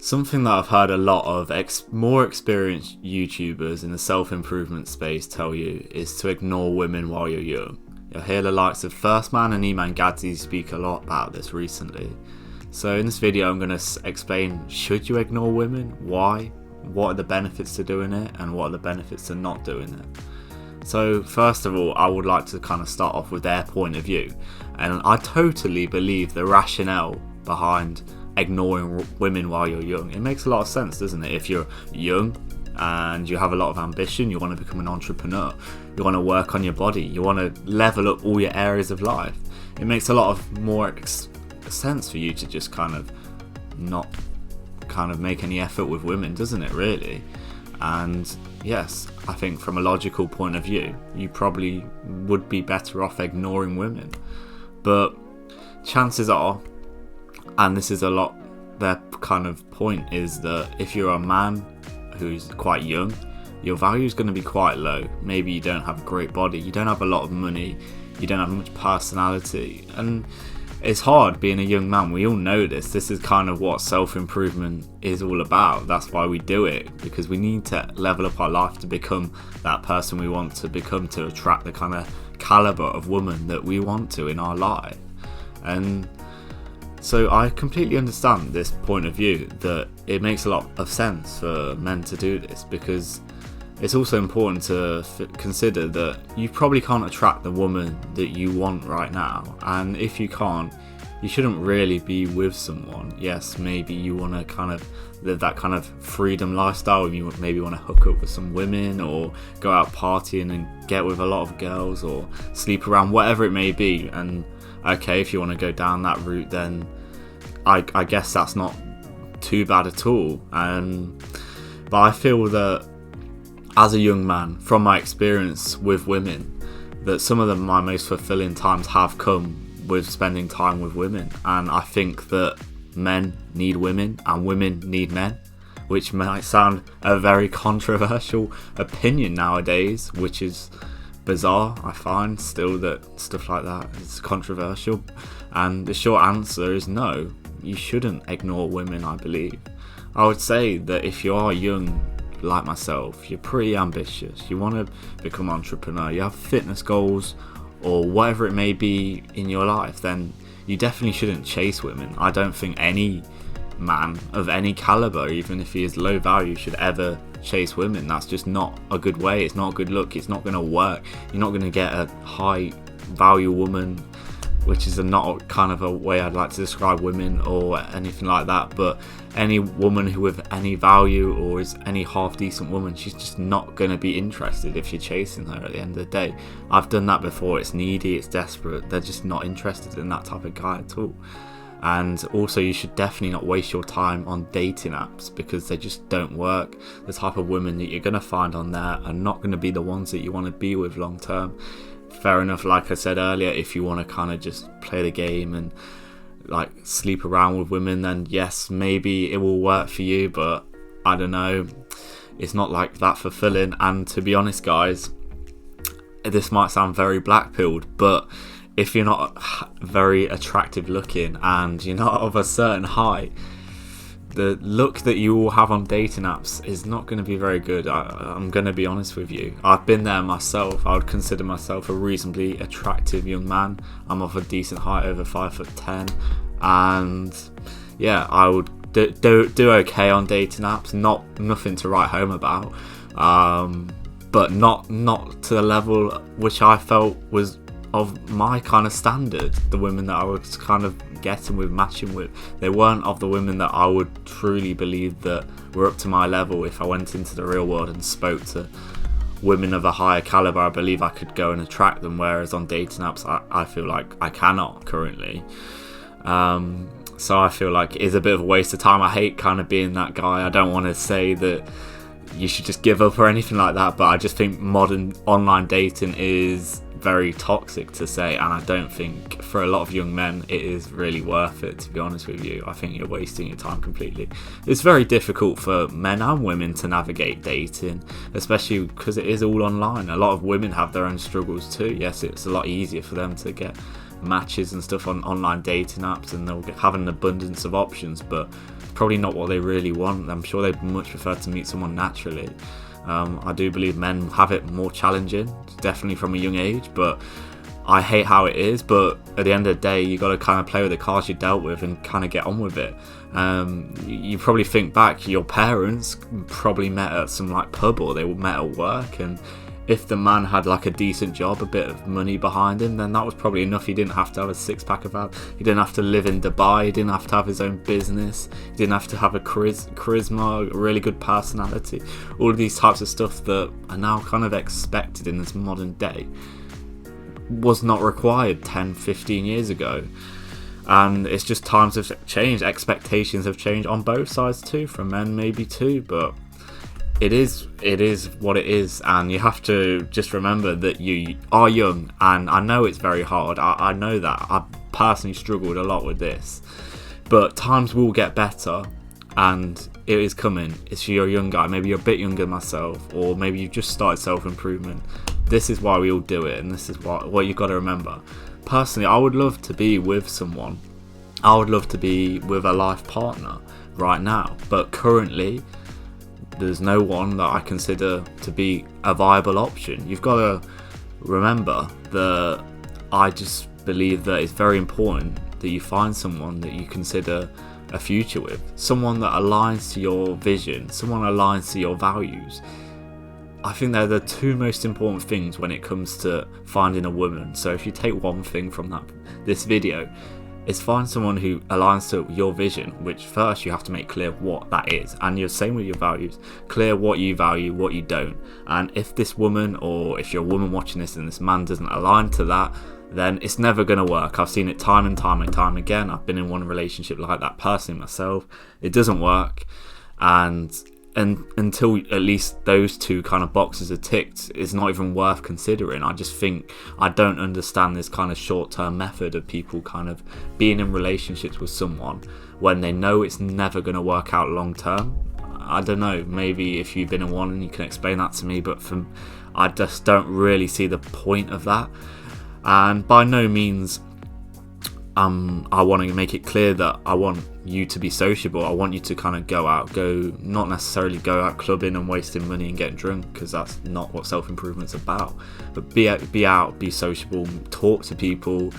Something that I've heard a lot of more experienced YouTubers in the self-improvement space tell you is to ignore women while you're young. You'll hear the likes of First Man and Eman Gadzi speak a lot about this recently. So in this video I'm going to explain, should you ignore women, why, what are the benefits to doing it, and what are the benefits to not doing it. So first of all, I would like to kind of start off with their point of view, and I totally believe the rationale behind ignoring women while you're young. It makes a lot of sense, doesn't it? If you're young and you have a lot of ambition, you want to become an entrepreneur, you want to work on your body, you want to level up all your areas of life, it makes a lot of more sense for you to just kind of not make any effort with women, doesn't it, really? And yes, I think from a logical point of view, you probably would be better off ignoring women. But chances are, and this is a lot, their kind of point is that if you're a man who's quite young, your value is going to be quite low. Maybe you don't have a great body, you don't have a lot of money, you don't have much personality, and it's hard being a young man. We all know this. This is kind of what self-improvement is all about. That's why we do it, because we need to level up our life to become that person we want to become, to attract the kind of caliber of woman that we want to in our life. And so I completely understand this point of view, that it makes a lot of sense for men to do this, because it's also important to consider that you probably can't attract the woman that you want right now, and if you can't, you shouldn't really be with someone. Yes, maybe you want to kind of live that kind of freedom lifestyle, you maybe want to hook up with some women or go out partying and get with a lot of girls or sleep around, whatever it may be. And okay, if you want to go down that route, then I guess that's not too bad at all. But I feel that as a young man, from my experience with women, that some of my most fulfilling times have come with spending time with women. And I think that men need women and women need men, which might sound a very controversial opinion nowadays, which is bizarre. I find still that stuff like that is controversial, and the short answer is no, you shouldn't ignore women. I believe I would say that if you are young like myself, you're pretty ambitious, you want to become an entrepreneur, you have fitness goals or whatever it may be in your life, then you definitely shouldn't chase women. I don't think any man of any caliber, even if he is low value, should ever chase women. That's just not a good way. It's not a good look. It's not going to work. You're not going to get a high value woman, which is not kind of a way I'd like to describe women or anything like that. But any woman who with any value or is any half decent woman, she's just not going to be interested if you're chasing her at the end of the day. I've done that before. It's needy, it's desperate. They're just not interested in that type of guy at all. And also, you should definitely not waste your time on dating apps, because they just don't work. The type of women that you're going to find on there are not going to be the ones that you want to be with long term. Fair enough, like I said earlier, if you want to kind of just play the game and like sleep around with women, then yes, maybe it will work for you, but I don't know, it's not like that fulfilling. And to be honest, guys, this might sound very black-pilled, but if you're not very attractive looking and you're not of a certain height, the look that you all have on dating apps is not going to be very good. I'm going to be honest with you. I've been there myself. I would consider myself a reasonably attractive young man. I'm of a decent height, over 5'10", and yeah, I would do okay on dating apps. Nothing to write home about, but not to the level which I felt was of my kind of standard. The women that I was kind of getting with, matching with, they weren't of the women that I would truly believe that were up to my level. If I went into the real world and spoke to women of a higher caliber, I believe I could go and attract them, whereas on dating apps I feel like I cannot currently. So I feel like it's a bit of a waste of time. I hate kind of being that guy. I don't want to say that you should just give up or anything like that, but I just think modern online dating is very toxic to say, and I don't think for a lot of young men it is really worth it, to be honest with you. I think you're wasting your time completely. It's very difficult for men and women to navigate dating, especially because it is all online. A lot of women have their own struggles too. Yes, it's a lot easier for them to get matches and stuff on online dating apps, and they'll have an abundance of options, but probably not what they really want. I'm sure they'd much prefer to meet someone naturally. I do believe men have it more challenging, definitely from a young age, but I hate how it is. But at the end of the day, you got to kind of play with the cards you're dealt with and kind of get on with it. You probably think back, your parents probably met at some like pub, or they met at work, and if the man had like a decent job, a bit of money behind him, then that was probably enough. He didn't have to have a six-pack of abs. He didn't have to live in Dubai. He didn't have to have his own business. He didn't have to have a charisma, a really good personality. All of these types of stuff that are now kind of expected in this modern day was not required 10, 15 years ago. And it's just times have changed. Expectations have changed on both sides too, from men maybe too, but it is what it is, and you have to just remember that you are young, and I know it's very hard. I know that. I personally struggled a lot with this, but times will get better, and it is coming. If you're a young guy, maybe you're a bit younger than myself, or maybe you've just started self-improvement, this is why we all do it, and this is what you've got to remember. Personally, I would love to be with someone. I would love to be with a life partner right now, but currently there's no one that I consider to be a viable option. You've got to remember that I just believe that it's very important that you find someone that you consider a future with, someone that aligns to your vision, someone aligns to your values. I think they're the two most important things when it comes to finding a woman. So if you take one thing from this video, is find someone who aligns to your vision, which first you have to make clear what that is, and you're same with your values, clear what you value, what you don't. And if this woman, or if you're a woman watching this and this man doesn't align to that, then it's never going to work. I've seen it time and time again. I've been in one relationship like that personally myself. It doesn't work, and until at least those two kind of boxes are ticked, it's not even worth considering. I just think I don't understand this kind of short-term method of people kind of being in relationships with someone when they know it's never going to work out long-term. I don't know, maybe if you've been in one and you can explain that to me, but I just don't really see the point of that. And by no means I want to make it clear that I want you to be sociable. I want you to kind of not necessarily go out clubbing and wasting money and getting drunk, because that's not what self-improvement's about. But be out, be sociable, talk to people,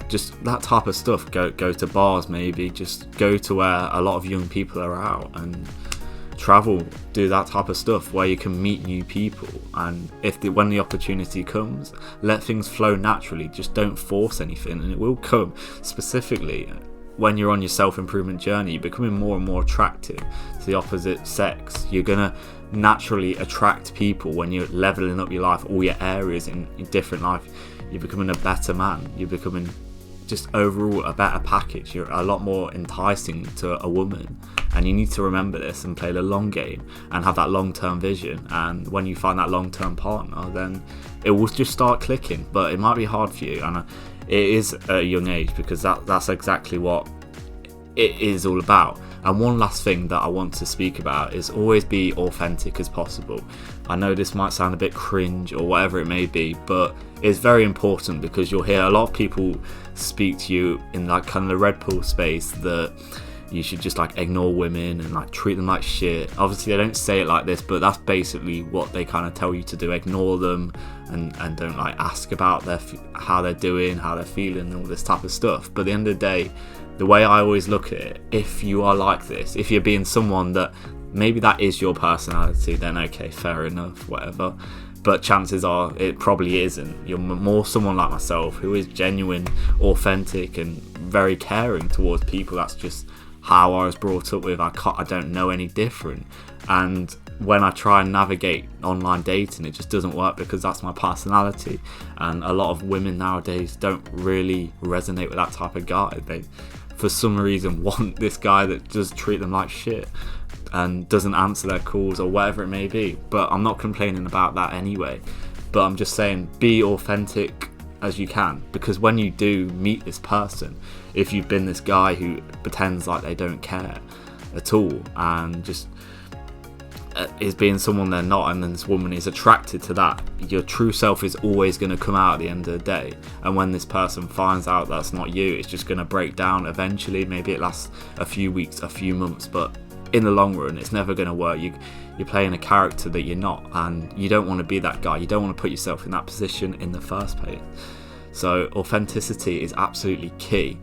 just that type of stuff. Go to bars, maybe just go to where a lot of young people are out, and travel, do that type of stuff where you can meet new people. And when the opportunity comes, let things flow naturally. Just don't force anything, and it will come. Specifically when you're on your self-improvement journey, you're becoming more and more attractive to the opposite sex. You're gonna naturally attract people when you're leveling up your life, all your areas in different life. You're becoming a better man. You're becoming just overall a better package. You're a lot more enticing to a woman, and you need to remember this and play the long game and have that long-term vision. And when you find that long-term partner, then it will just start clicking. But it might be hard for you, and it is at a young age, because that's exactly what it is all about. And one last thing that I want to speak about is always be authentic as possible. I know this might sound a bit cringe or whatever it may be, but it's very important, because you'll hear a lot of people speak to you in like kind of the red pill space that you should just like ignore women and like treat them like shit. Obviously they don't say it like this, but that's basically what they kind of tell you to do. Ignore them and don't like ask about how they're doing, how they're feeling, and all this type of stuff. But at the end of the day, the way I always look at it, if you are like this, if you're being someone that maybe that is your personality, then okay, fair enough, whatever. But chances are it probably isn't. You're more someone like myself, who is genuine, authentic, and very caring towards people. That's just how I was brought up with. I don't know any different. And when I try and navigate online dating, it just doesn't work, because that's my personality. And a lot of women nowadays don't really resonate with that type of guy. They, for some reason, want this guy that does treat them like shit and doesn't answer their calls or whatever it may be. But I'm not complaining about that anyway. But I'm just saying, be authentic as you can, because when you do meet this person, if you've been this guy who pretends like they don't care at all and just is being someone they're not, and then this woman is attracted to that, your true self is always going to come out at the end of the day. And when this person finds out that's not you, it's just going to break down eventually. Maybe it lasts a few weeks, a few months, but in the long run it's never going to work. You're playing a character that you're not, and you don't want to be that guy. You don't want to put yourself in that position in the first place. So authenticity is absolutely key.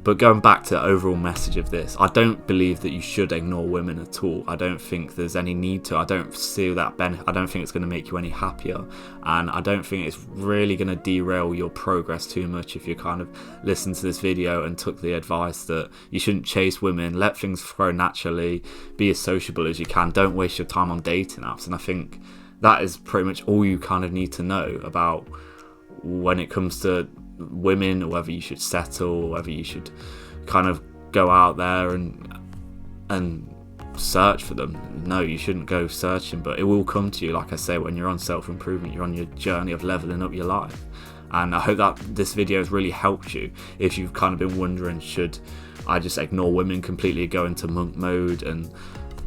But going back to the overall message of this, I don't believe that you should ignore women at all. I don't think there's any need to. I don't see that benefit. I don't think it's going to make you any happier. And I don't think it's really going to derail your progress too much if you kind of listened to this video and took the advice that you shouldn't chase women, let things flow naturally, be as sociable as you can, don't waste your time on dating apps. And I think that is pretty much all you kind of need to know about when it comes to women, or whether you should settle, or whether you should kind of go out there and search for them. No, you shouldn't go searching, but it will come to you. Like I say, when you're on self-improvement, you're on your journey of leveling up your life. And I hope that this video has really helped you if you've kind of been wondering, should I just ignore women completely, go into monk mode and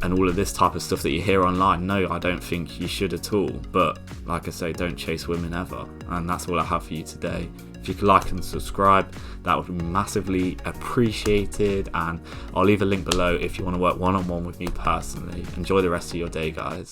all of this type of stuff that you hear online. No, I don't think you should at all. But like I say, don't chase women ever. And that's all I have for you today. If you could like and subscribe, that would be massively appreciated. And I'll leave a link below if you want to work one-on-one with me personally. Enjoy the rest of your day, guys.